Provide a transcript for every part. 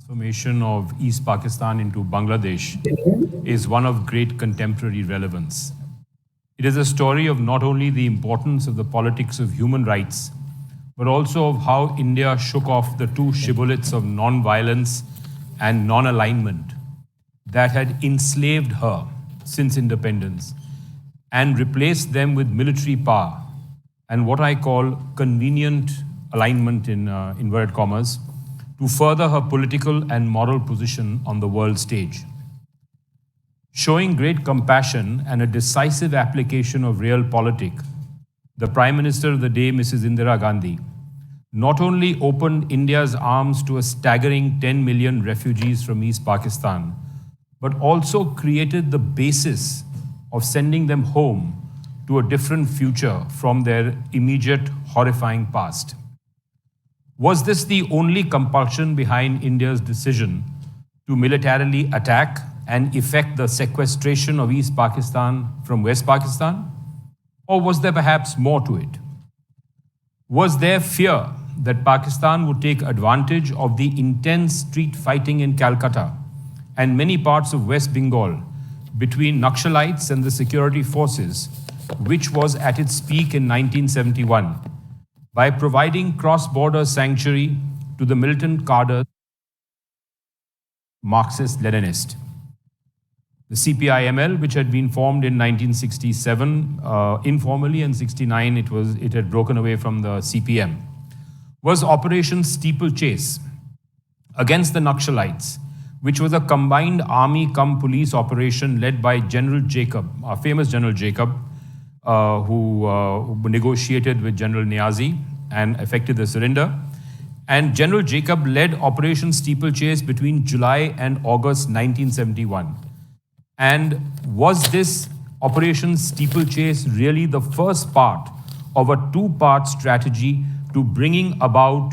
transformation of East Pakistan into Bangladesh is one of great contemporary relevance. It is a story of not only the importance of the politics of human rights, but also of how India shook off the two shibboleths of non-violence and non-alignment that had enslaved her since independence and replaced them with military power and what I call convenient alignment in inverted commas to further her political and moral position on the world stage. Showing great compassion and a decisive application of realpolitik, the Prime Minister of the day, Mrs. Indira Gandhi, not only opened India's arms to a staggering 10 million refugees from East Pakistan, but also created the basis of sending them home to a different future from their immediate horrifying past. Was this the only compulsion behind India's decision to militarily attack and effect the sequestration of East Pakistan from West Pakistan? Or was there perhaps more to it? Was there fear that Pakistan would take advantage of the intense street fighting in Calcutta and many parts of West Bengal between Naxalites and the security forces, which was at its peak in 1971, by providing cross-border sanctuary to the militant cadres, Marxist-Leninist? The CPI-ML, which had been formed in 1967 informally, and 69 it had broken away from the CPM, was Operation Steeplechase against the Naxalites, which was a combined army-cum-police operation led by General Jacob, our famous General Jacob, who negotiated with General Niazi and effected the surrender. And General Jacob led Operation Steeplechase between July and August 1971. And was this Operation Steeplechase really the first part of a two-part strategy to bringing about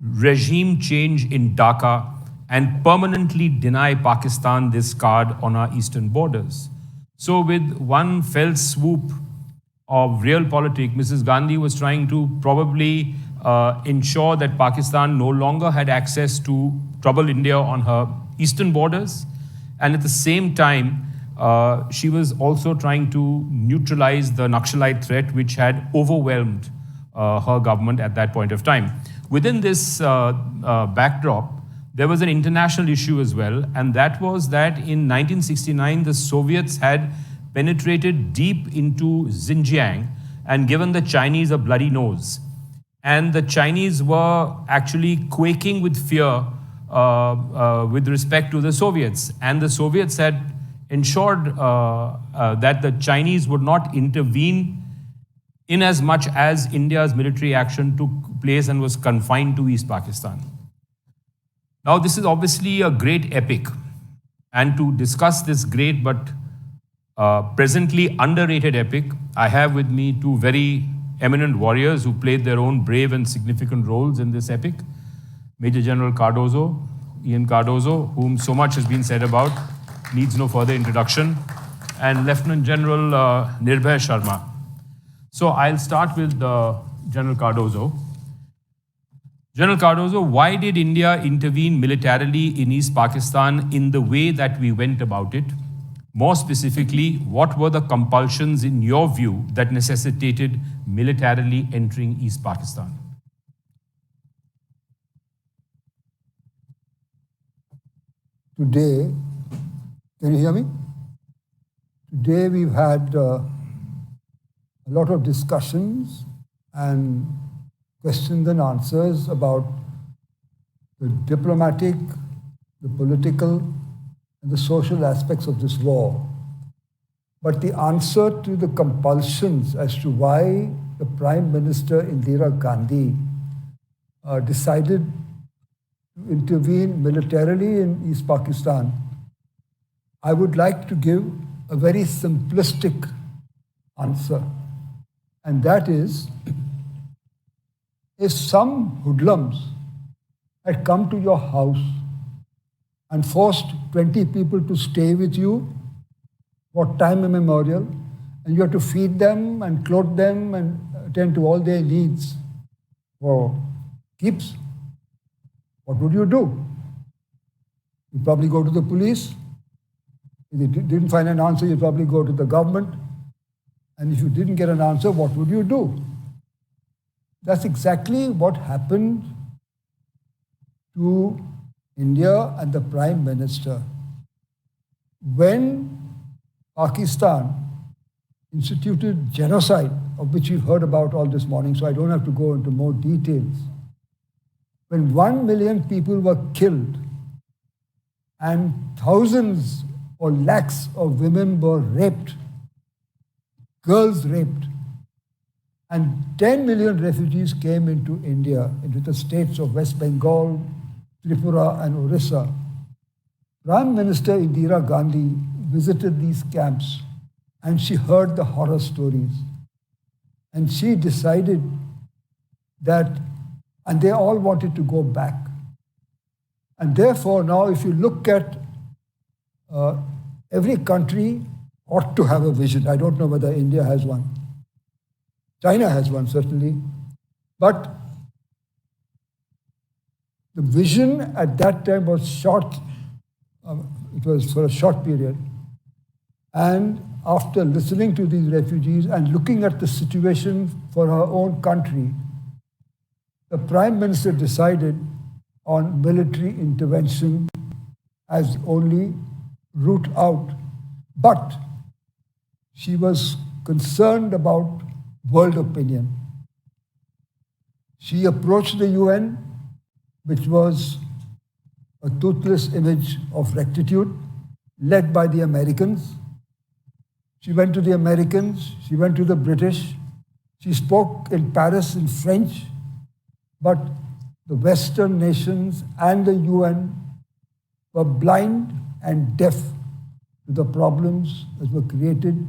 regime change in Dhaka and permanently deny Pakistan this card on our eastern borders? So with one fell swoop of realpolitik, Mrs. Gandhi was trying to probably ensure that Pakistan no longer had access to trouble India on her eastern borders. And at the same time, she was also trying to neutralize the Naxalite threat, which had overwhelmed her government at that point of time. Within this backdrop, there was an international issue as well, and that was that in 1969, the Soviets had penetrated deep into Xinjiang and given the Chinese a bloody nose. And the Chinese were actually quaking with fear with respect to the Soviets. And the Soviets had ensured that the Chinese would not intervene in as much as India's military action took place and was confined to East Pakistan. Now, this is obviously a great epic. And to discuss this great but presently underrated epic, I have with me two very eminent warriors who played their own brave and significant roles in this epic. Major General Cardozo, Ian Cardozo, whom so much has been said about, needs no further introduction, and Lieutenant General Nirbhay Sharma. So I'll start with General Cardozo. General Cardozo, why did India intervene militarily in East Pakistan in the way that we went about it? More specifically, what were the compulsions in your view that necessitated militarily entering East Pakistan? Today, can you hear me? Today we've had a lot of discussions and questions and answers about the diplomatic, the political, and the social aspects of this war. But the answer to the compulsions as to why the Prime Minister Indira Gandhi decided to intervene militarily in East Pakistan, I would like to give a very simplistic answer. And that is, if some hoodlums had come to your house and forced 20 people to stay with you for time immemorial, and you have to feed them and clothe them and attend to all their needs for keeps, what would you do? You probably go to the police. If you didn't find an answer, you probably go to the government. And if you didn't get an answer, what would you do? That's exactly what happened to India and the Prime Minister. When Pakistan instituted genocide, of which you've heard about all this morning, so I don't have to go into more details. When 1 million people were killed and thousands or lakhs of women were raped, girls raped, and 10 million refugees came into India, into the states of West Bengal, Tripura and Orissa. Prime Minister Indira Gandhi visited these camps and she heard the horror stories. And she decided that, and they all wanted to go back. And therefore now if you look at every country ought to have a vision. I don't know whether India has one. China has one, certainly. But the vision at that time was short. It was for a short period. And after listening to these refugees and looking at the situation for her own country, the Prime Minister decided on military intervention as only route out. But she was concerned about world opinion. She approached the UN, which was a toothless image of rectitude, led by the Americans. She went to the Americans, she went to the British, she spoke in Paris in French, but the Western nations and the UN were blind and deaf to the problems that were created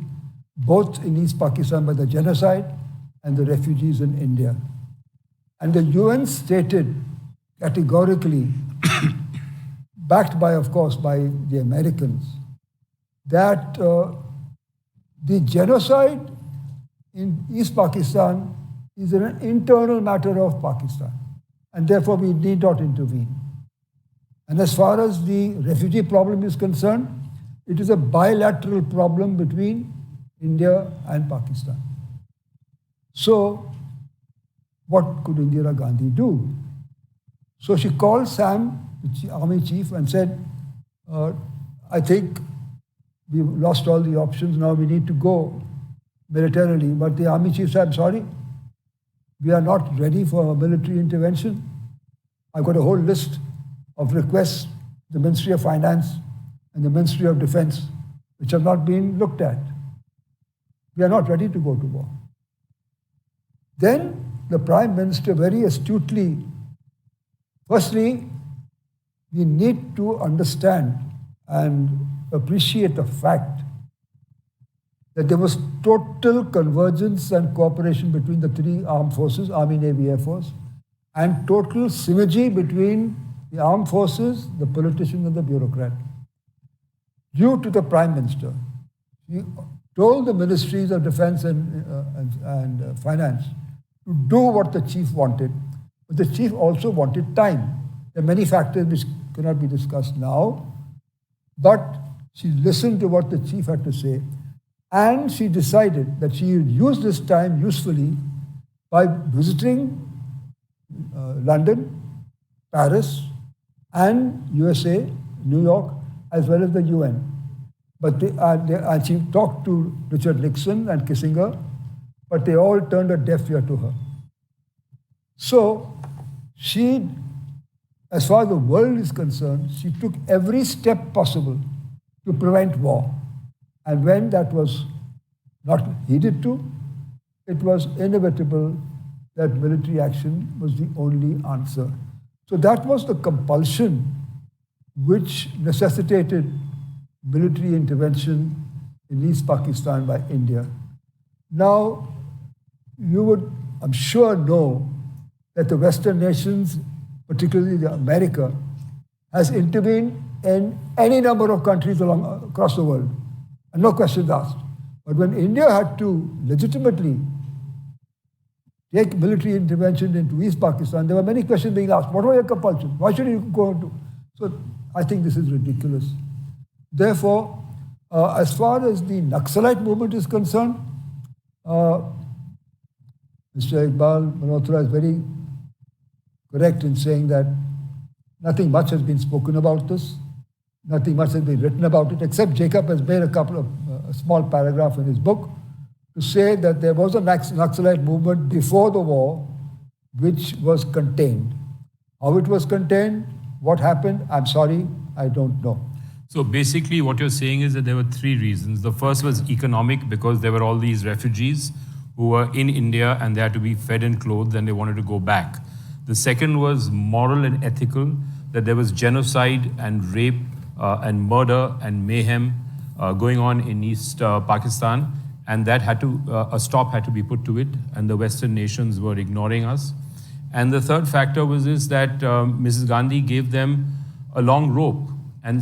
both in East Pakistan by the genocide and the refugees in India. And the UN stated categorically, backed by, of course, by the Americans, that the genocide in East Pakistan is an internal matter of Pakistan, and therefore we need not intervene. And as far as the refugee problem is concerned, it is a bilateral problem between India and Pakistan. So, what could Indira Gandhi do? So she called Sam, the army chief, and said, I think we've lost all the options, now we need to go militarily. But the army chief said, I'm sorry, we are not ready for a military intervention. I've got a whole list of requests, the Ministry of Finance and the Ministry of Defense, which have not been looked at. We are not ready to go to war. Then the Prime Minister very astutely, firstly, we need to understand and appreciate the fact that there was total convergence and cooperation between the three armed forces, Army, Navy, Air Force, and total synergy between the armed forces, the politicians, and the bureaucrat. Due to the Prime Minister, he told the ministries of defense and finance to do what the chief wanted, but the chief also wanted time. There are many factors which cannot be discussed now, but she listened to what the chief had to say, and she decided that she would use this time usefully by visiting London, Paris, and USA, New York, as well as the UN. But and she talked to Richard Nixon and Kissinger, but they all turned a deaf ear to her. So she, as far as the world is concerned, she took every step possible to prevent war. And when that was not needed to, it was inevitable that military action was the only answer. So that was the compulsion which necessitated military intervention in East Pakistan by India. Now, you would, I'm sure, know that the Western nations, particularly America, has intervened in any number of countries across the world, and no questions asked. But when India had to legitimately take military intervention into East Pakistan, there were many questions being asked. What were your compulsions? Why should you go into? So I think this is ridiculous. Therefore, as far as the Naxalite movement is concerned, uh, Mr. Iqbal Malhotra is very correct in saying that nothing much has been spoken about this. Nothing much has been written about it, except Jacob has made a couple of a small paragraph in his book to say that there was a Naxalite movement before the war which was contained. How it was contained, what happened, I'm sorry, I don't know. So basically, what you're saying is that there were three reasons. The first was economic, because there were all these refugees who were in India and they had to be fed and clothed and they wanted to go back. The second was moral and ethical, that there was genocide and rape and murder and mayhem going on in East Pakistan, and that had to a stop had to be put to it, and the Western nations were ignoring us. And the third factor was this, that Mrs. Gandhi gave them a long rope and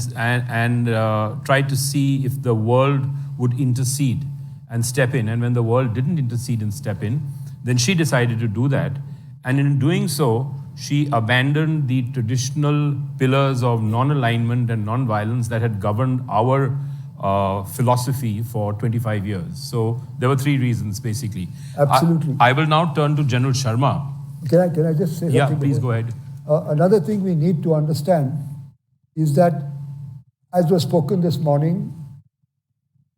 tried to see if the world would intercede and step in. And when the world didn't intercede and step in, then she decided to do that. And in doing so, she abandoned the traditional pillars of non-alignment and non-violence that had governed our philosophy for 25 years. So there were three reasons, basically. Absolutely. I will now turn to General Sharma. Can I just say something? Yeah, please go ahead. Another thing we need to understand is that, as was spoken this morning,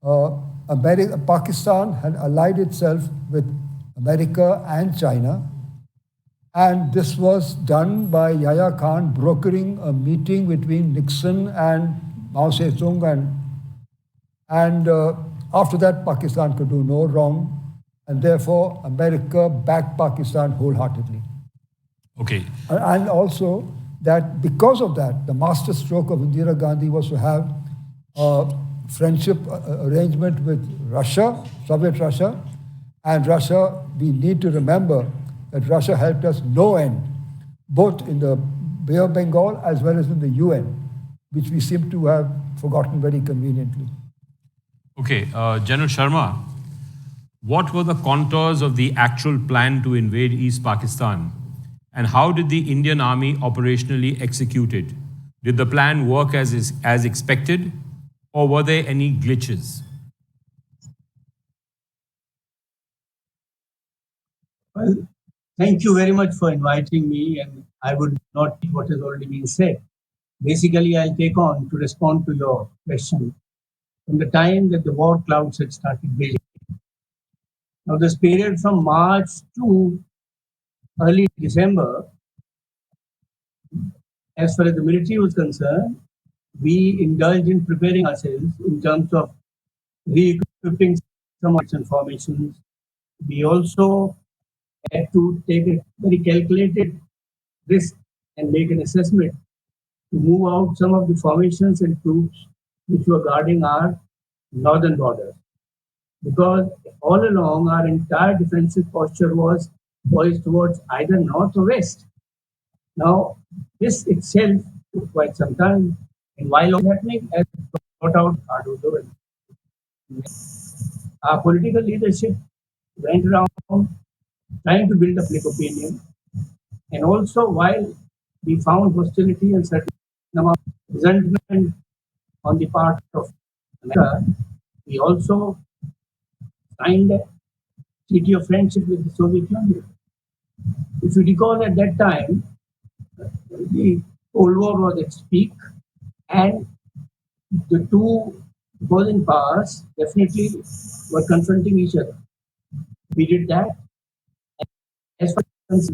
Pakistan had allied itself with America and China, and this was done by Yahya Khan brokering a meeting between Nixon and Mao Zedong, and after that Pakistan could do no wrong, and therefore America backed Pakistan wholeheartedly. Okay. And also that because of that, the master stroke of Indira Gandhi was to have a friendship arrangement with Russia, Soviet Russia, and Russia, we need to remember that Russia helped us no end, both in the Bay of Bengal as well as in the UN, which we seem to have forgotten very conveniently. Okay, General Sharma, what were the contours of the actual plan to invade East Pakistan? And how did the Indian Army operationally execute it? Did the plan work as expected, or were there any glitches? Well, thank you very much for inviting me, and I would not repeat what has already been said. Basically, I'll take on to respond to your question from the time that the war clouds had started building. Now, this period from March to early December, as far as the military was concerned, we indulged in preparing ourselves in terms of re-equipping some of its formations. We also had to take a very calculated risk and make an assessment to move out some of the formations and troops which were guarding our northern borders. Because all along our entire defensive posture was poised towards either north or west. Now, this itself took quite some time, and while all happening, as brought out hard work. Our political leadership went around trying to build a public opinion, and also while we found hostility and certain amount of resentment on the part of America, we also signed a treaty of friendship with the Soviet Union. If you recall, at that time, the Cold War was at its peak, and the two opposing powers definitely were confronting each other. We did that. As far as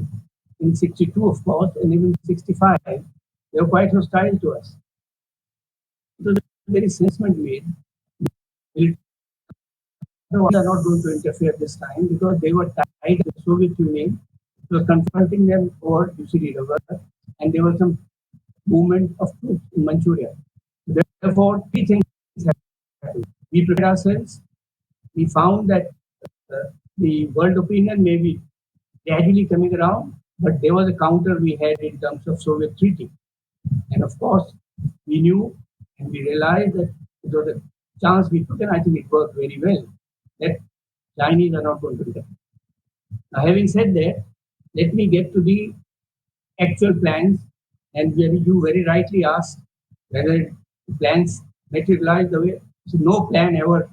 in 62, of course, and even 65, they were quite hostile to us. It was a very sentiment made. We are not going to interfere this time because they were tied to the Soviet Union. It was confronting them over UCD River, and there was some movement of troops in Manchuria. Therefore, three things happened. We prepared ourselves. We found that the world opinion may be gradually coming around, but there was a counter we had in terms of Soviet treaty. And of course, we knew and we realized that it was a chance we took, and I think it worked very well, that Chinese are not going to do that. Now, having said that, let me get to the actual plans And you very rightly asked whether plans materialize the way. So no plan ever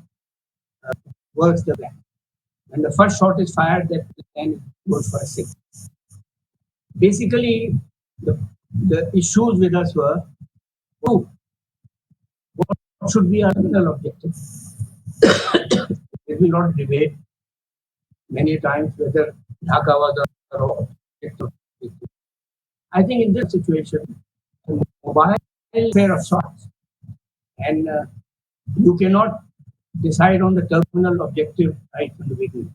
works the plan. When the first shot is fired, that plan goes for a six. Basically, the issues with us were, oh, what should be our terminal objective? There will not debate many times whether Dhaka was our objective. I think in this situation, a mobile pair of shots, and you cannot decide on the terminal objective right from the beginning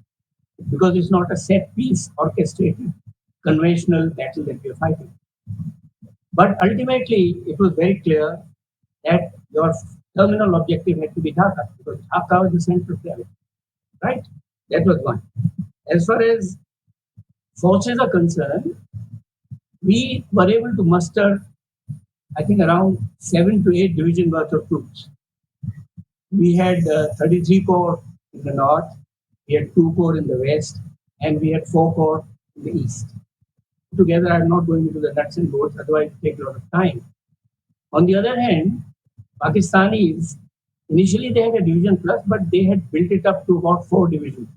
because it's not a set piece orchestrated conventional battle that we are fighting. But ultimately, it was very clear that your terminal objective had to be Dhaka because Dhaka was the center of gravity, right? That was one. As far as forces are concerned, we were able to muster, I think, around 7 to 8 division worth of troops. We had 33 corps in the north, we had 2 corps in the west, and we had 4 corps in the east. Together, I'm not going into the nuts and bolts, otherwise it takes a lot of time. On the other hand, Pakistanis, initially they had a division plus, but they had built it up to about 4 divisions.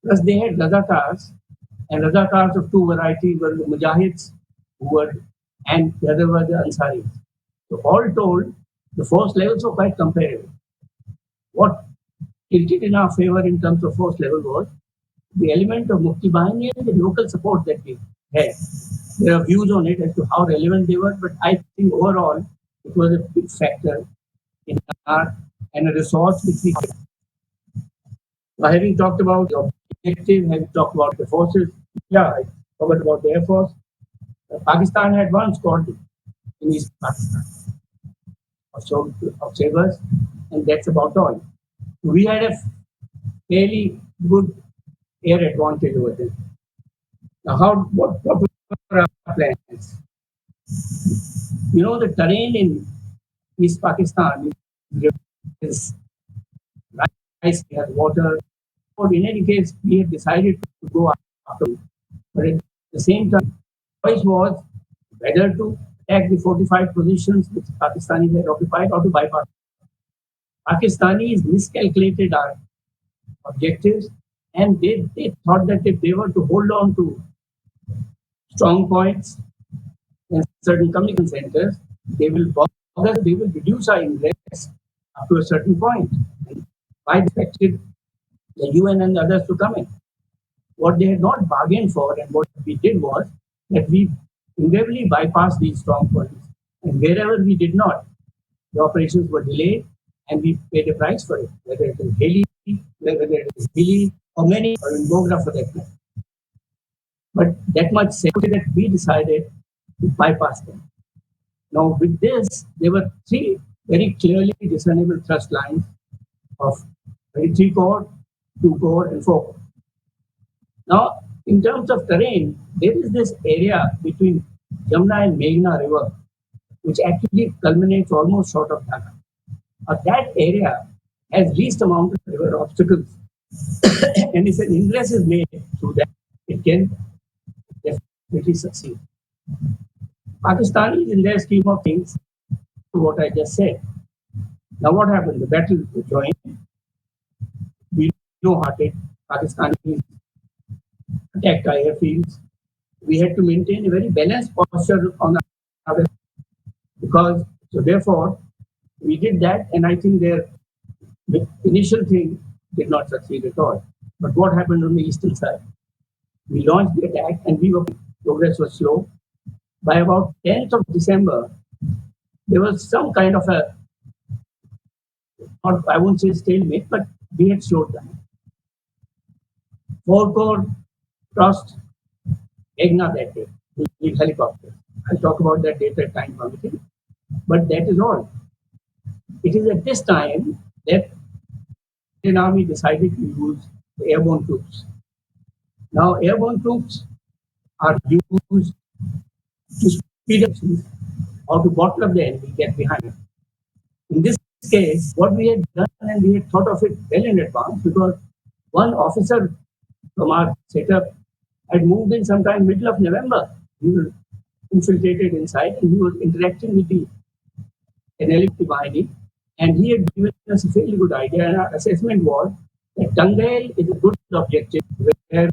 Plus they had Razakars, and Razakars of 2 varieties were the Mujahids, and the other were the Ansaris. So all told, the force levels were quite comparable. What tilted in our favor in terms of force level was the element of Mukti Bahini and the local support that we had. There are views on it as to how relevant they were, but I think overall it was a big factor in our and a resource which we had. Now, having talked about the objective, having talked about the forces, I forgot about the Air Force. Pakistan had one squadron in East Pakistan of sabers, and that's about all. We had a fairly good air advantage over there. Now, what were our plans? You know, the terrain in East Pakistan is rice, we had water. But in any case, we had decided to go after it. But at the same time, the choice was whether to attack the fortified positions which Pakistanis had occupied or to bypass. Pakistanis miscalculated our objectives, and they thought that if they were to hold on to strong points and certain communication centers, they will reduce our ingress up to a certain point. And I expected the UN and the others to come in. What they had not bargained for and what we did was that we invariably bypassed these strong points. And wherever we did not, the operations were delayed and we paid a price for it, whether it is Delhi, whether it is Hilli, or many, or in Bogra for that matter. But that much said that we decided to bypass them. Now, with this, there were 3 very clearly discernible thrust lines of 33 corps, 2 corps, and 4 corps. Now, in terms of terrain, there is this area between Jamna and Meghna River, which actually culminates almost short of Dhaka. That area has least amount of river obstacles. And if an ingress is made through that, it can definitely succeed. Pakistanis, in their scheme of things, to what I just said. Now, what happened? The battle joined. We know how it. Pakistanis attacked our airfields. We had to maintain a very balanced posture on our because so therefore we did that, and I think their initial thing did not succeed at all. But what happened on the eastern side? We launched the attack, and progress was slow. By about 10th of December, there was some kind of a, I won't say stalemate, but we had slowed down. 4 corps crossed Meghna that day with helicopters. I'll talk about that later time permitting. But that is all. It is at this time that the Indian Army decided to use the airborne troops. Now, airborne troops are used to speed up or to bottle up the enemy, get behind it. In this case, what we had done, and we had thought of it well in advance, because one officer from our setup had moved in sometime middle of November. He was infiltrated inside, and he was interacting with the NLP Bahini, and he had given us a fairly good idea. And our assessment was that Tangail is a good objective where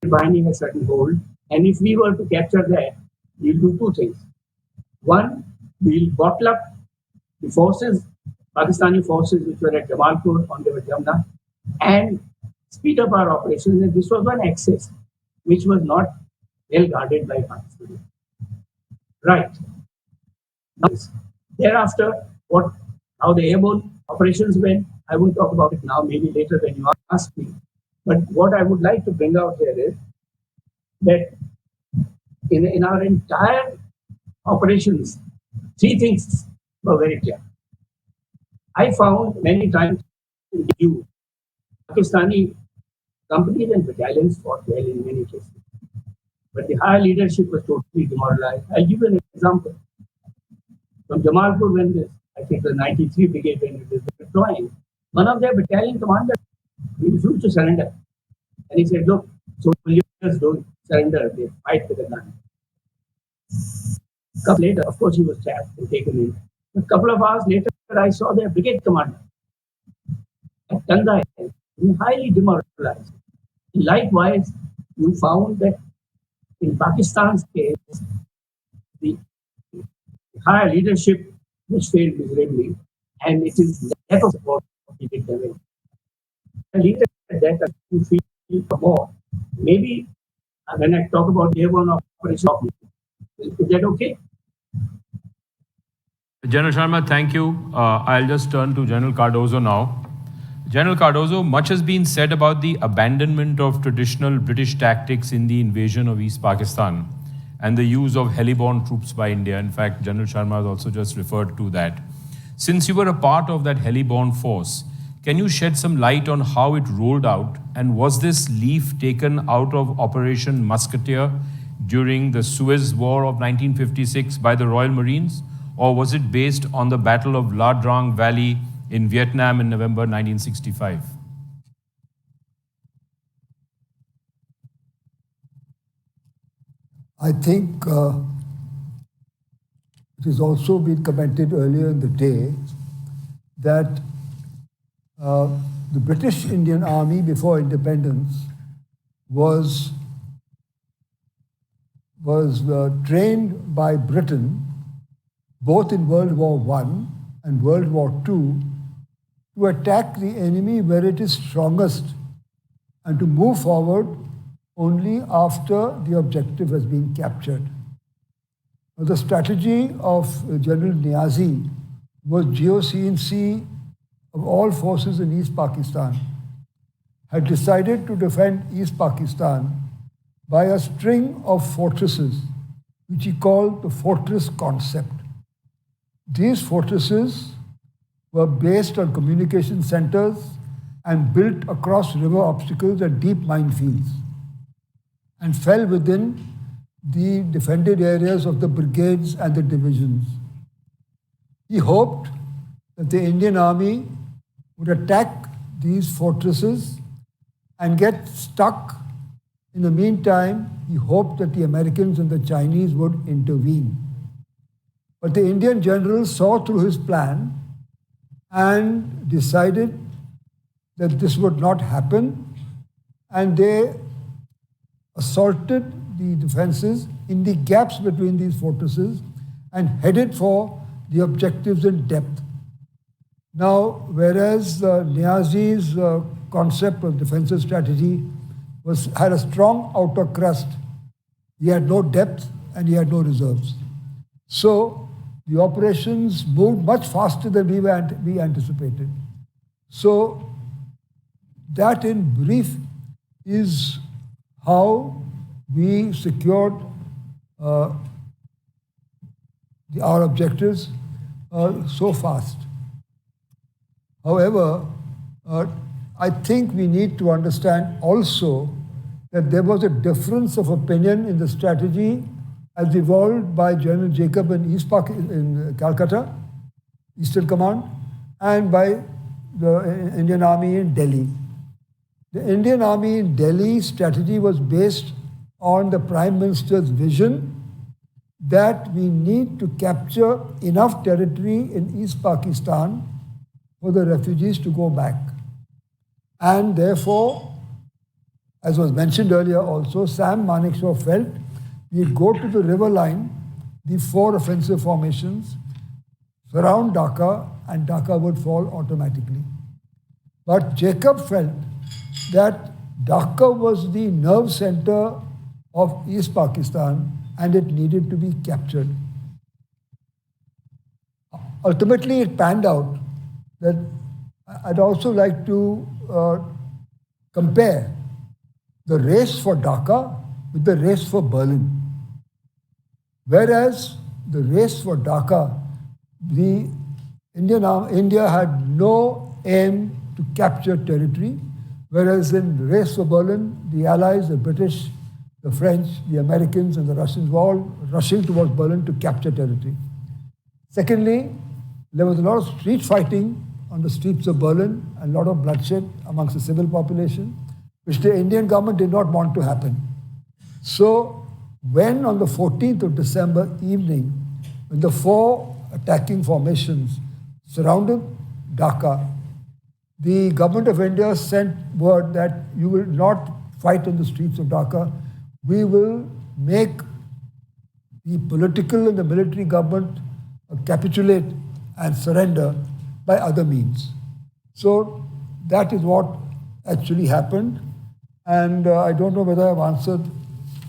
Bahini has certain hold, and if we were to capture that, we'll do two things. One, we'll bottle up the forces, Pakistani forces which were at Jamalpur on the Jamna, and speed up our operations. And this was one axis which was not well guarded by Pakistan. Right. Thereafter, how the airborne operations went, I won't talk about it now, maybe later when you ask me. But what I would like to bring out here is that in our entire operations, three things were very clear. I found many times in you, Pakistani companies and battalions fought well in many cases. But the higher leadership was totally demoralized. I'll give you an example. From Jamalpur, when this, I think the 93 Brigade, when it was deploying, one of their battalion commanders refused to surrender. And he said, look, soldiers don't surrender, they fight with a gun. A couple later, of course, he was trapped and taken in. A couple of hours later, I saw their brigade commander at Tangail, highly demoralized. Likewise, you found that in Pakistan's case, the higher leadership which failed miserably, and it is lack of support of the big level. I leave it at that. You feel more. Maybe when I talk about airborne operation, is that okay? General Sharma, thank you. I'll just turn to General Cardozo now. General Cardozo, much has been said about the abandonment of traditional British tactics in the invasion of East Pakistan and the use of heliborne troops by India. In fact, General Sharma has also just referred to that. Since you were a part of that heliborne force, can you shed some light on how it rolled out, and was this leaf taken out of Operation Musketeer during the Suez War of 1956 by the Royal Marines, or was it based on the Battle of La Drang Valley in Vietnam in November 1965? I think it has also been commented earlier in the day that the British Indian Army before independence was trained by Britain both in World War I and World War II to attack the enemy where it is strongest and to move forward only after the objective has been captured. Now, the strategy of General Niazi was GOC&C of all forces in East Pakistan had decided to defend East Pakistan by a string of fortresses, which he called the fortress concept. These fortresses were based on communication centers and built across river obstacles and deep minefields, and fell within the defended areas of the brigades and the divisions. He hoped that the Indian Army would attack these fortresses and get stuck. In the meantime, he hoped that the Americans and the Chinese would intervene. But the Indian generals saw through his plan and decided that this would not happen, and they assaulted the defenses in the gaps between these fortresses and headed for the objectives in depth. Now, whereas Niazi's concept of defensive strategy had a strong outer crust, he had no depth and he had no reserves. So the operations moved much faster than we anticipated. So that in brief is how we secured our objectives so fast. However, I think we need to understand also that there was a difference of opinion in the strategy as evolved by General Jacob in Calcutta, Eastern Command, and by the Indian Army in Delhi. The Indian Army in Delhi strategy was based on the Prime Minister's vision that we need to capture enough territory in East Pakistan for the refugees to go back. And therefore, as was mentioned earlier also, Sam Manekshaw felt we go to the river line, the 4 offensive formations, surround Dhaka, and Dhaka would fall automatically. But Jacob felt that Dhaka was the nerve center of East Pakistan and it needed to be captured. Ultimately, it panned out that I'd also like to compare the race for Dhaka with the race for Berlin. Whereas the race for Dhaka, India had no aim to capture territory, whereas in the race for Berlin, the Allies, the British, the French, the Americans, and the Russians were all rushing towards Berlin to capture territory. Secondly, there was a lot of street fighting on the streets of Berlin and a lot of bloodshed amongst the civil population, which the Indian government did not want to happen. So when on the 14th of December evening, when the 4 attacking formations surrounded Dhaka, the government of India sent word that you will not fight on the streets of Dhaka. We will make the political and the military government capitulate and surrender by other means. So that is what actually happened. And I don't know whether I've answered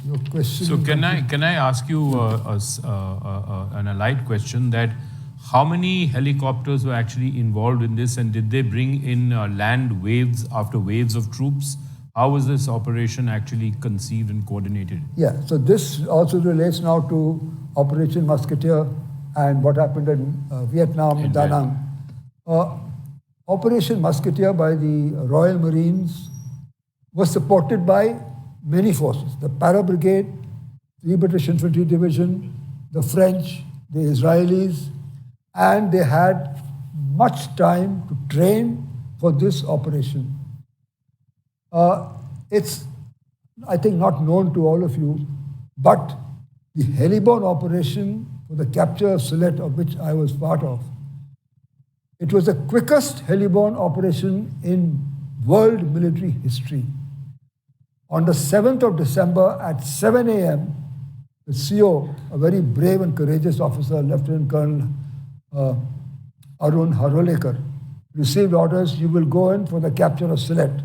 your question. So can I ask you an allied question that how many helicopters were actually involved in this, and did they bring in land waves after waves of troops? How was this operation actually conceived and coordinated? Yeah, so this also relates now to Operation Musketeer and what happened in Vietnam, in Da Nang. Operation Musketeer by the Royal Marines was supported by many forces, the Para Brigade, the British Infantry Division, the French, the Israelis, and they had much time to train for this operation. It's, I think, not known to all of you, but the heliborne operation for the capture of Sylhet, of which I was part of, it was the quickest heliborne operation in world military history. On the 7th of December at 7 a.m., the CO, a very brave and courageous officer, Lieutenant Colonel Arun Harolekar, received orders, you will go in for the capture of Sylhet.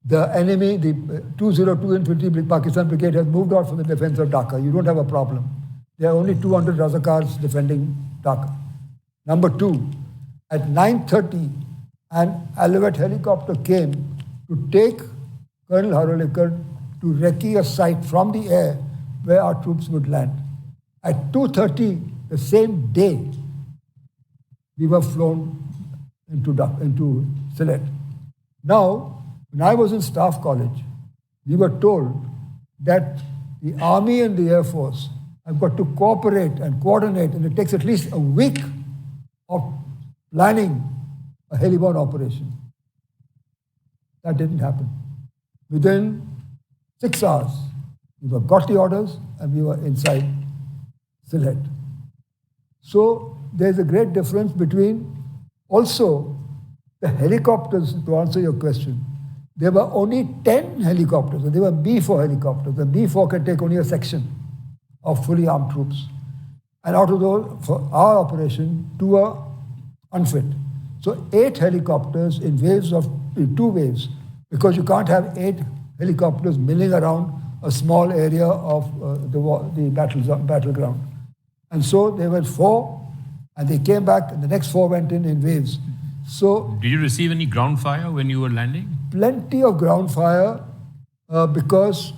The enemy, the 202 Infantry Pakistan Brigade, has moved out for the defense of Dhaka. You don't have a problem. There are only 200 Razakars defending Dhaka. Number 2, at 9:30, an Alouette helicopter came to take Colonel Harolekar to recce a site from the air where our troops would land. At 2:30, the same day, we were flown into Sylhet. Now, when I was in Staff College, we were told that the Army and the Air Force have got to cooperate and coordinate, and it takes at least a week of planning a heliborne operation. That didn't happen. Within 6 hours, we got the orders and we were inside Sylhet. So there's a great difference between also the helicopters, to answer your question. There were only 10 helicopters, and they were B-4 helicopters. The B-4 can take only a section of fully armed troops. And out of those, for our operation, 2 were unfit. So 8 helicopters in 2 waves, because you can't have 8 helicopters milling around a small area of the battleground. And so there were 4, and they came back, and the next 4 went in waves. So, did you receive any ground fire when you were landing? Plenty of ground fire because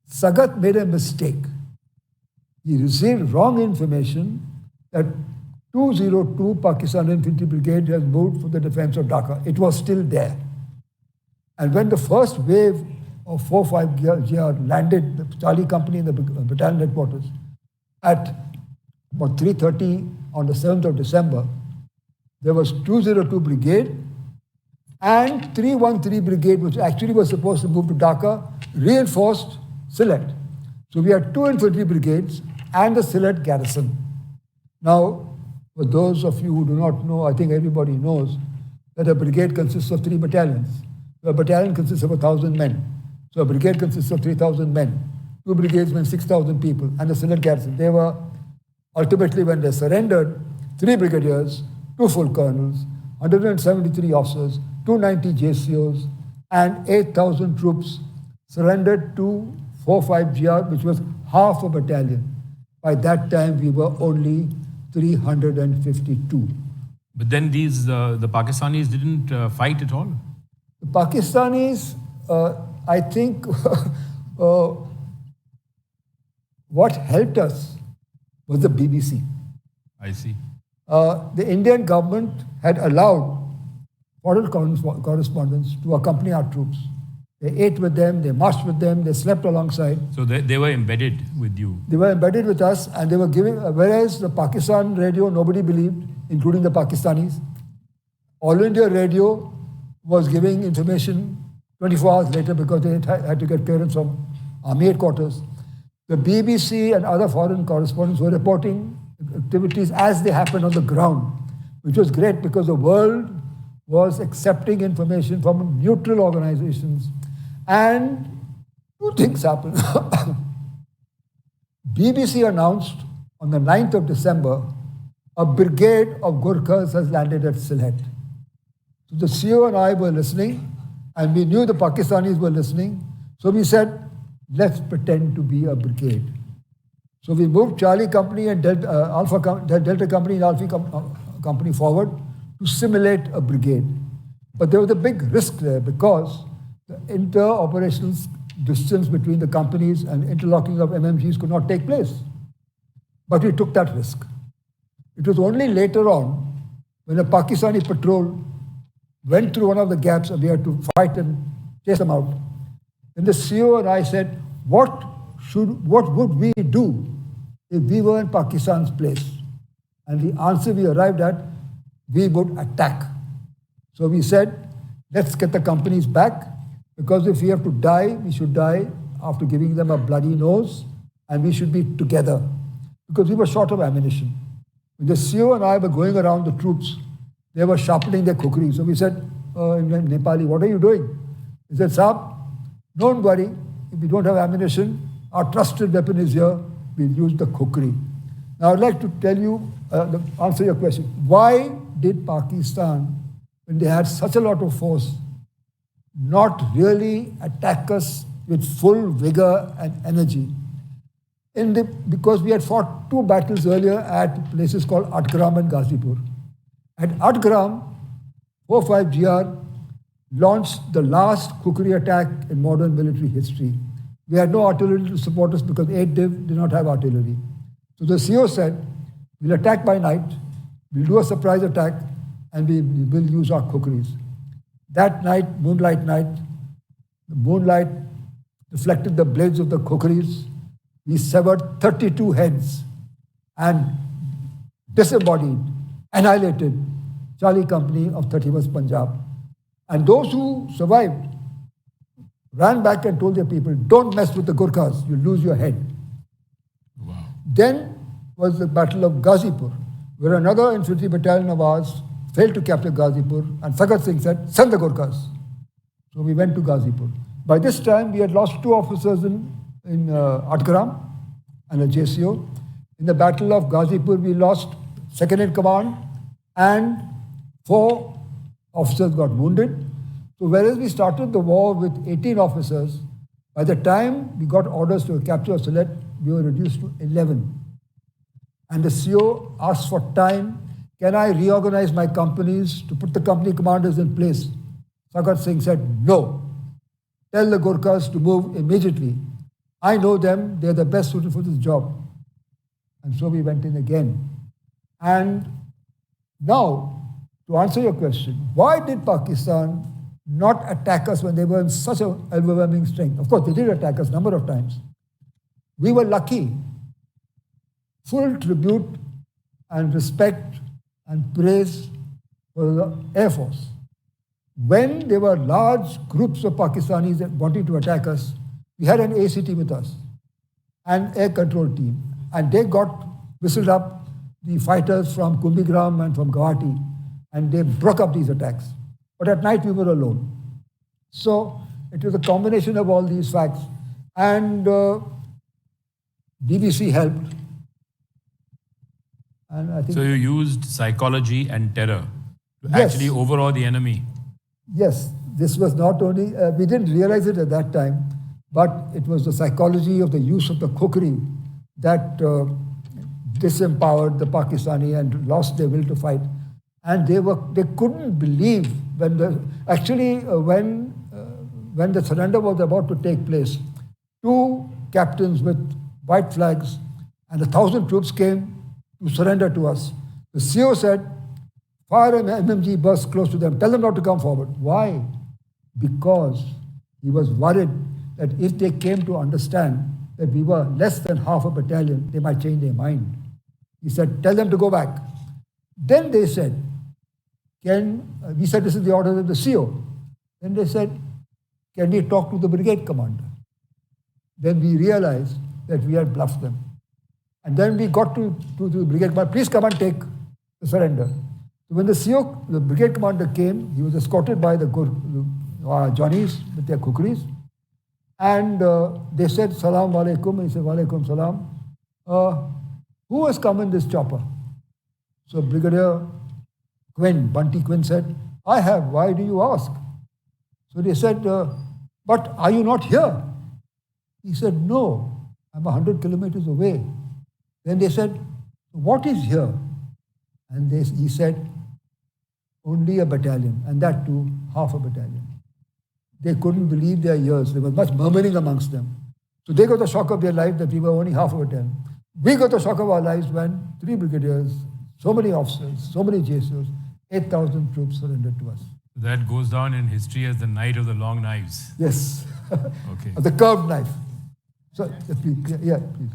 Sagat made a mistake. He received wrong information that 202 Pakistan Infantry Brigade has moved for the defense of Dhaka. It was still there. And when the first wave of 4-5 GR landed the Charlie Company in the battalion headquarters at about 3:30 on the 7th of December, there was 202 Brigade and 313 Brigade, which actually was supposed to move to Dhaka, reinforced Sylhet. So we had 2 infantry brigades and the Sylhet garrison. Now, for those of you who do not know, I think everybody knows that a brigade consists of 3 battalions. So a battalion consists of 1,000 men. So a brigade consists of 3,000 men. 2 brigades meant 6,000 people. And the Sylhet garrison, they were ultimately, when they surrendered, 3 brigadiers, 2 full colonels, 173 officers, 290 JCOs, and 8,000 troops surrendered to 45 GR, which was half a battalion. By that time, we were only 352. But then the Pakistanis didn't fight at all. The Pakistanis, I think, what helped us was the BBC. I see. The Indian government had allowed foreign correspondents to accompany our troops. They ate with them, they marched with them, they slept alongside. So they were embedded with you. They were embedded with us and they were giving, whereas the Pakistan radio nobody believed, including the Pakistanis. All India radio was giving information 24 hours later because they had to get clearance from army headquarters. The BBC and other foreign correspondents were reporting activities as they happened on the ground, which was great because the world was accepting information from neutral organizations. And 2 things happened. BBC announced on the 9th of December, a brigade of Gurkhas has landed at Sylhet. So the CEO and I were listening, and we knew the Pakistanis were listening. So we said, let's pretend to be a brigade. So we moved Charlie Company and Delta Company and Alpha Company forward to simulate a brigade. But there was a big risk there because the inter-operational distance between the companies and interlocking of MMGs could not take place. But we took that risk. It was only later on when a Pakistani patrol went through one of the gaps and we had to fight and chase them out. Then the CEO and I said, what would we do if we were in Pakistan's place? And the answer we arrived at, we would attack. So we said, let's get the companies back, because if we have to die, we should die after giving them a bloody nose, and we should be together, because we were short of ammunition. When the CEO and I were going around the troops, they were sharpening their kukri. So we said, in Nepali, what are you doing? He said, Saab, don't worry, if we don't have ammunition, our trusted weapon is here, we'll use the kukri. Now I'd like to tell you, answer your question. Why did Pakistan, when they had such a lot of force, not really attack us with full vigor and energy? Because we had fought 2 battles earlier at places called Atgram and Ghazipur. At Atgram, 45 GR launched the last kukri attack in modern military history. We had no artillery to support us because 8 Div did not have artillery. So the CEO said, we'll attack by night, we'll do a surprise attack, and we will use our kukris. That night, moonlight night, the moonlight reflected the blades of the kukris. We severed 32 heads and disembodied, annihilated Charlie Company of 31st Punjab. And those who survived ran back and told their people, don't mess with the Gurkhas, you'll lose your head. Wow. Then was the Battle of Ghazipur, where another infantry battalion of ours failed to capture Ghazipur, and Sagat Singh said, send the Gurkhas. So we went to Ghazipur. By this time, we had lost 2 officers in Atgram and a JCO. In the Battle of Ghazipur, we lost second in command, and 4 officers got wounded. So whereas we started the war with 18 officers, by the time we got orders to capture Sylhet, we were reduced to 11. And the CEO asked for time. Can I reorganize my companies to put the company commanders in place? Sagat Singh said, no. Tell the Gurkhas to move immediately. I know them, they're the best suited for this job. And so we went in again. And now, to answer your question, why did Pakistan not attack us when they were in such an overwhelming strength? Of course, they did attack us a number of times. We were lucky. Full tribute and respect and praise for the Air Force. When there were large groups of Pakistanis that wanted to attack us, we had an ACT with us, an air control team, and they got whistled up the fighters from Kumbigram and from Guwahati, and they broke up these attacks. But at night we were alone. So it was a combination of all these facts, and BBC helped. And I think So you used psychology and terror to Yes. actually overawe the enemy. yes, this was not only, we didn't realize it at that time, but it was the psychology of the use of the kukri that disempowered the Pakistani and lost their will to fight. And they couldn't believe when when the surrender was about to take place, two captains with white flags and 1,000 troops came to surrender to us. The CO said, fire an MMG burst close to them. Tell them not to come forward. Why? Because he was worried that if they came to understand that we were less than half a battalion, they might change their mind. He said, tell them to go back. Then they said, we said, this is the order of the CO. Then they said, can we talk to the brigade commander? Then we realized that we had bluffed them. And then we got to the brigade commander, please come and take the surrender. So when the brigade commander came, he was escorted by the Johnnies with their kukris. And they said, Salam alaikum. He said, Walaikum salam. Who has come in this chopper? So Brigadier Bunty Quinn said, I have. Why do you ask? So they said, but are you not here? He said, no, I'm 100 kilometers away. Then they said, what is here? And he said, only a battalion, and that too, half a battalion. They couldn't believe their ears. There was much murmuring amongst them. So they got the shock of their life that we were only half a battalion. We got the shock of our lives when 3 brigadiers, so many officers, so many JSOs, 8,000 troops surrendered to us. That goes down in history as the night of the long knives. Yes. Okay. The curved knife. So, please. Yeah, please.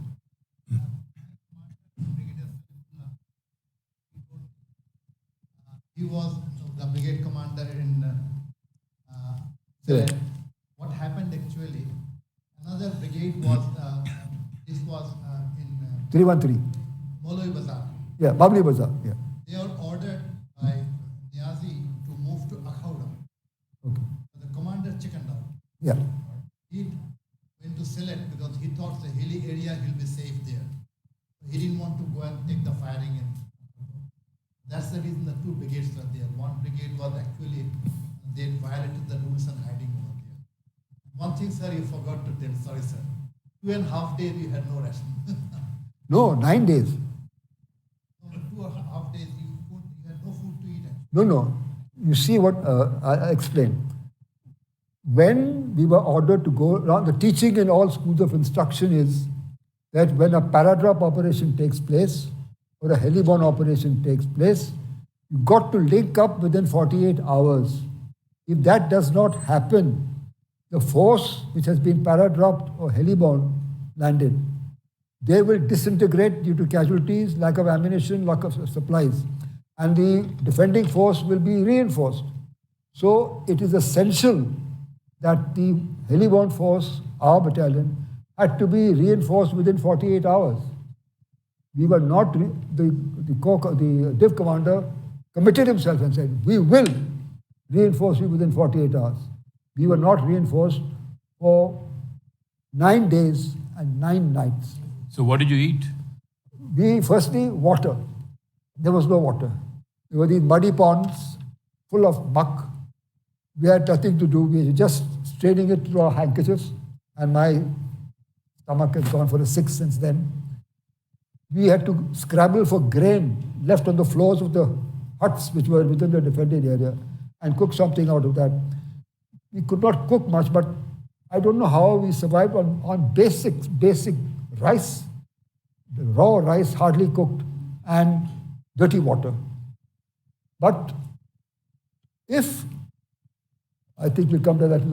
He was the brigade commander in Yeah. What happened actually, another brigade was, this was in 313. Moloi Bazar. Yeah, Babli Bazaar. Yeah. They were ordered by Niazi to move to Akhauda. Okay. The commander chickened out. Yeah. He went to Sylhet because he thought the hilly area he'll be safe there. He didn't want to go and take the firing in. That's the reason the 2 brigades were there. One brigade was actually, they violated the rules and hiding over there. One thing, sir, you forgot to tell. Sorry, sir. 2.5 days you had no ration. No, 9 days. No, 2.5 days you had no food to eat. No. You see what I'll explain. When we were ordered to go around, the teaching in all schools of instruction is that when a paradrop operation takes place or a heliborne operation takes place, you got to link up within 48 hours. If that does not happen, the force which has been paradropped or heliborne landed, they will disintegrate due to casualties, lack of ammunition, lack of supplies, and the defending force will be reinforced. So it is essential that the heliborne force, our battalion, had to be reinforced within 48 hours. We were not, the div commander committed himself and said, we will reinforce you within 48 hours. We were not reinforced for 9 days and 9 nights. So what did you eat? Firstly, water. There was no water. There were these muddy ponds full of muck. We had nothing to do. We were just straining it through our handkerchiefs, and my stomach has gone for a 6 since then. We had to scrabble for grain left on the floors of the huts which were within the defended area and cook something out of that. We could not cook much, but I don't know how we survived on basic rice, the raw rice, hardly cooked, and dirty water. But if, I think we'll come to that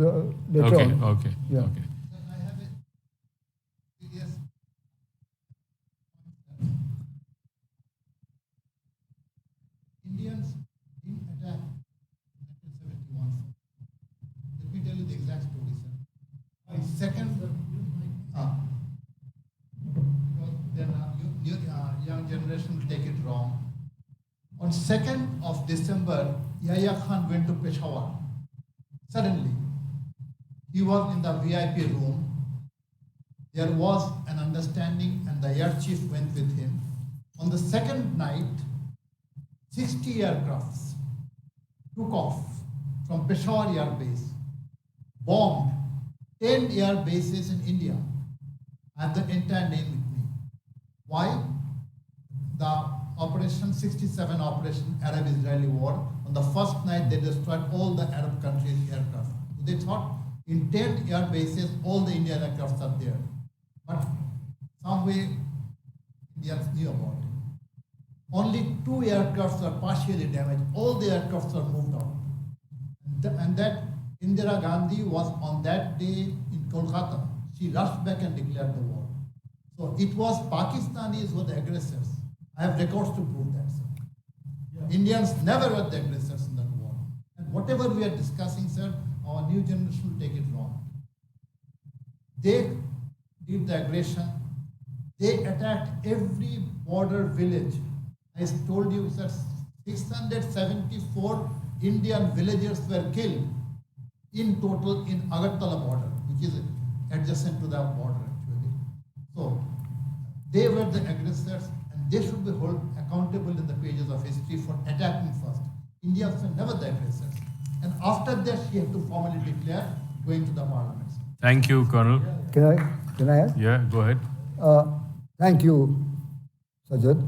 later on. Okay. Yeah. Okay. Sir, I have a serious. Indians didn't attack in 1971, sir. generation will take it wrong. On 2nd of December, Yahya Khan went to Peshawar. Suddenly, he was in the VIP room. There was an understanding and the air chief went with him. On the second night, 60 aircrafts took off from Peshawar Air Base, bombed 10 air bases in India. I have the entire name with me. Why? The Operation 67 Operation Arab-Israeli War. On the first night, they destroyed all the Arab countries' aircraft. They thought in 10 air bases, all the Indian aircrafts are there. But some way, Indians knew about it. Only 2 aircrafts are partially damaged. All the aircrafts are moved out. And that Indira Gandhi was on that day in Kolkata. She rushed back and declared the war. So it was Pakistanis who were the aggressors. I have records to prove that, sir. Yeah. Indians never were the aggressors in that war. And whatever we are discussing, sir, our new generation will take it wrong. They did the aggression. They attacked every border village. I told you, sir, 674 Indian villagers were killed in total in Agartala border, which is adjacent to the border actually. So they were the aggressors and they should be held accountable in the pages of history for attacking first. Indians were never the aggressors. And after that, she had to formally declare going to the parliament. Thank you, Colonel. Can I add? Yeah, go ahead. Thank you, Sajad.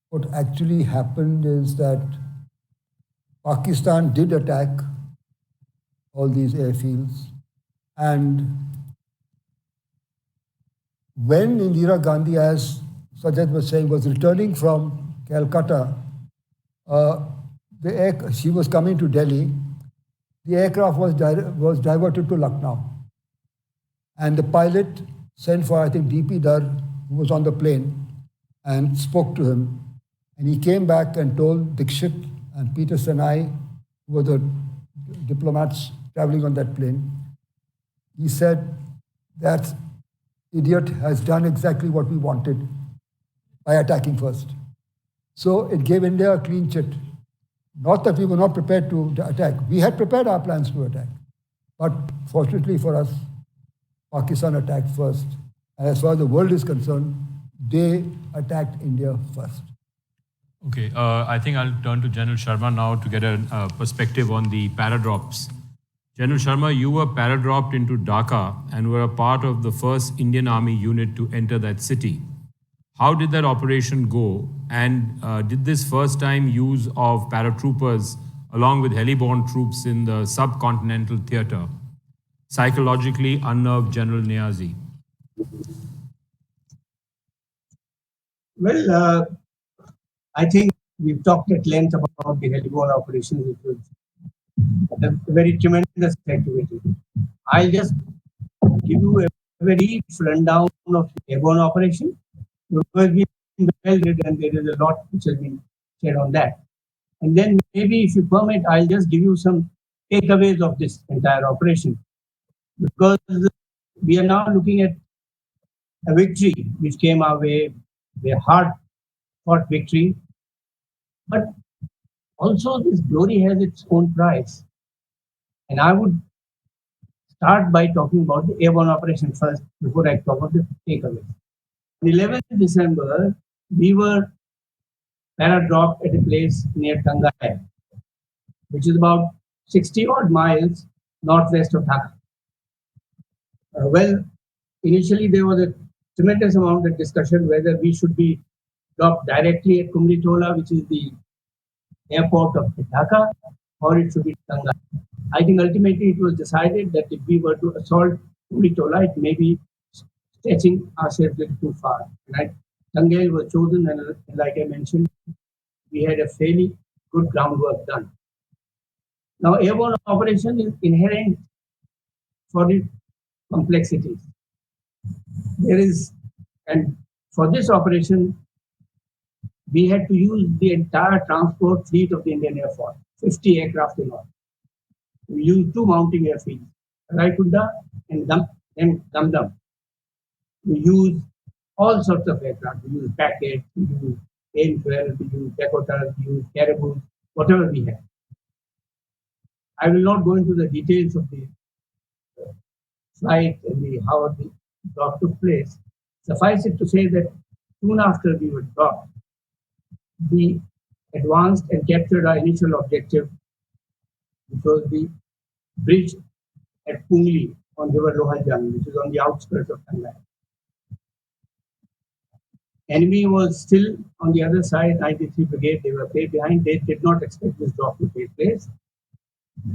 What actually happened is that Pakistan did attack all these airfields, and when Indira Gandhi, as Sajad was saying, was returning from Calcutta, she was coming to Delhi. The aircraft was diverted to Lucknow, and the pilot sent for, I think, D.P. Dar, who was on the plane, and spoke to him. And he came back and told Dixit and Peter Senai, who were the diplomats traveling on that plane, he said, that idiot has done exactly what we wanted by attacking first. So it gave India a clean chit. Not that we were not prepared to attack. We had prepared our plans to attack. But fortunately for us, Pakistan attacked first. And as far as the world is concerned, they attacked India first. Okay, I think I'll turn to General Sharma now to get a perspective on the paradrops. General Sharma, you were paradropped into Dhaka and were a part of the first Indian Army unit to enter that city. How did that operation go? And did this first time use of paratroopers along with heliborne troops in the subcontinental theatre psychologically unnerve General Niazi? Well, I think we've talked at length about the heliborne operation, which was a very tremendous activity. I'll just give you a very rundown of the airborne operation. Because we've been well read and there is a lot which has been said on that. And then maybe if you permit, I'll just give you some takeaways of this entire operation. Because we are now looking at a victory which came our way, a hard-fought victory. But also this glory has its own price. And I would start by talking about the airborne operation first before I talk about the takeaways. On 11th December, we were paradropped at a place near Tangai, which is about 60 odd miles northwest of Dhaka. Well, initially there was a tremendous amount of discussion whether we should be dropped directly at Kumritola, which is the airport of Dhaka, or it should be Tangai. I think ultimately it was decided that if we were to assault Kumritola, it may be stretching ourselves a little too far. Right? Tangai was chosen, and like I mentioned, we had a fairly good groundwork done. Now, airborne operation is inherent for its complexities. And for this operation, we had to use the entire transport fleet of the Indian Air Force, 50 aircraft in all. We used 2 mounting airfields, Raikunda and Dum Dum. We use all sorts of aircraft. We use Packets, we use AN-12, we use Dakotas, we use Caribous, whatever we have. I will not go into the details of the flight and how the drop took place. Suffice it to say that soon after we were dropped, we advanced and captured our initial objective, which was the bridge at Pungli on River Lohajang, which is on the outskirts of Tangai. Enemy was still on the other side, 93 Brigade, they were way behind. They did not expect this drop to take place.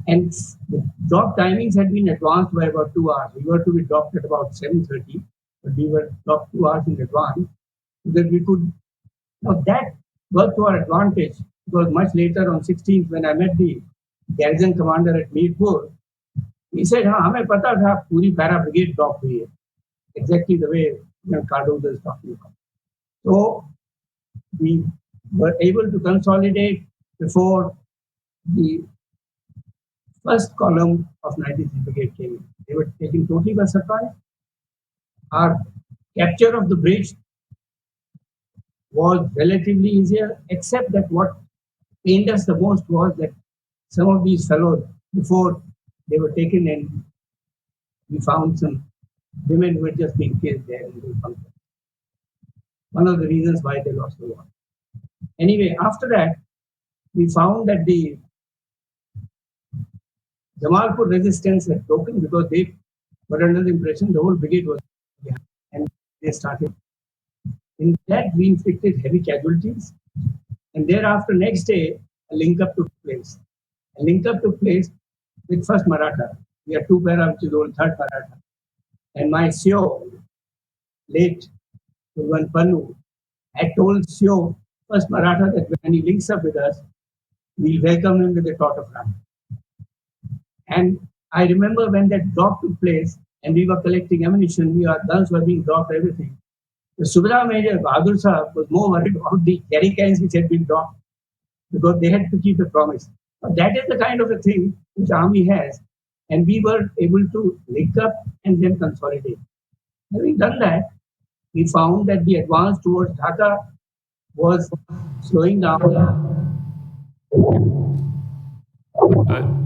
And the drop timings had been advanced by about 2 hours. We were to be dropped at about 7:30, but we were dropped 2 hours in advance so that we could. Now that worked to our advantage because much later on 16th, when I met the garrison commander at Mirpur, he said, "हाँ हमें पता था पूरी para brigade drop हुई है." Exactly the way Cardozo is talking about. So we were able to consolidate before the first column of 93 Brigade came in. They were taken totally by surprise. Our capture of the bridge was relatively easier, except that what pained us the most was that some of these fellows, before they were taken in, we found some women who had just been killed there in the bunker. One of the reasons why they lost the war. Anyway, after that, we found that the Jamalpur resistance had broken because they were under the impression the whole brigade was behind, and they started. In that, we inflicted heavy casualties, and thereafter, next day, a link-up took place. A link-up took place with 1st Maratha. We had 2 para, which is old 3rd Maratha. And my CEO, late Purvan Pannu, had told CEO, 1st Maratha, that when he links up with us, we'll welcome him with a tot of rum. And I remember when that drop took place and we were collecting ammunition, our guns were being dropped, everything. The Subedar Major Bahadur Sahab was more worried about the jerry cans which had been dropped because they had to keep the promise. But that is the kind of a thing which Army has, and we were able to link up and then consolidate. Having done that, we found that the advance towards Dhaka was slowing down.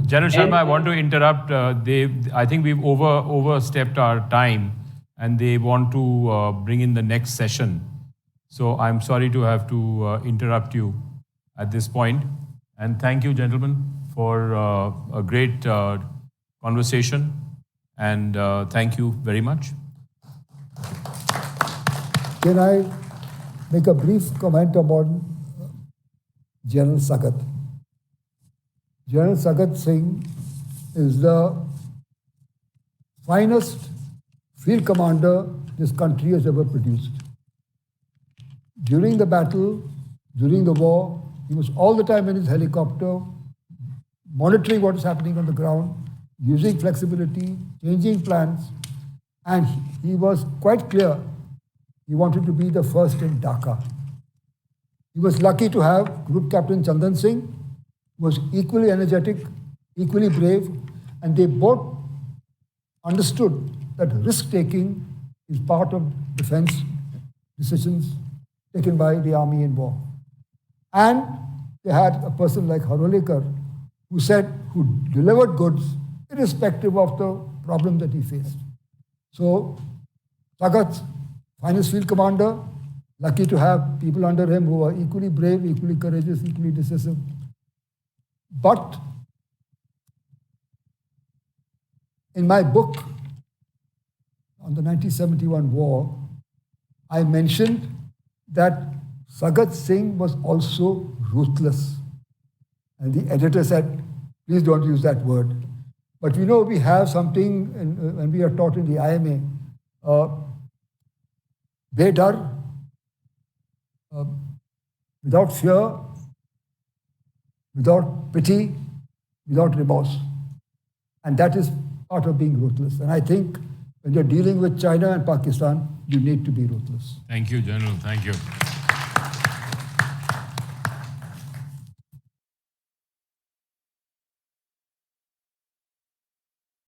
General Sharma, I want to interrupt. I think we've overstepped our time, and they want to bring in the next session. So I'm sorry to have to interrupt you at this point. And thank you, gentlemen, for a great conversation. And thank you very much. Can I make a brief comment about General Sagat? General Sagat Singh is the finest field commander this country has ever produced. During the battle, during the war, he was all the time in his helicopter, monitoring what is happening on the ground, using flexibility, changing plans, and he was quite clear he wanted to be the first in Dhaka. He was lucky to have Group Captain Chandan Singh, who was equally energetic, equally brave, and they both understood that risk-taking is part of defense decisions taken by the army in war. And they had a person like Harolekar who delivered goods irrespective of the problem that he faced. So Sagat, finest field commander, lucky to have people under him who are equally brave, equally courageous, equally decisive. But in my book on the 1971 war, I mentioned that Sagat Singh was also ruthless. And the editor said, please don't use that word. But we have something, when we are taught in the IMA, bedar, without fear, without pity, without remorse. And that is part of being ruthless. And I think when you're dealing with China and Pakistan, you need to be ruthless. Thank you, General. Thank you.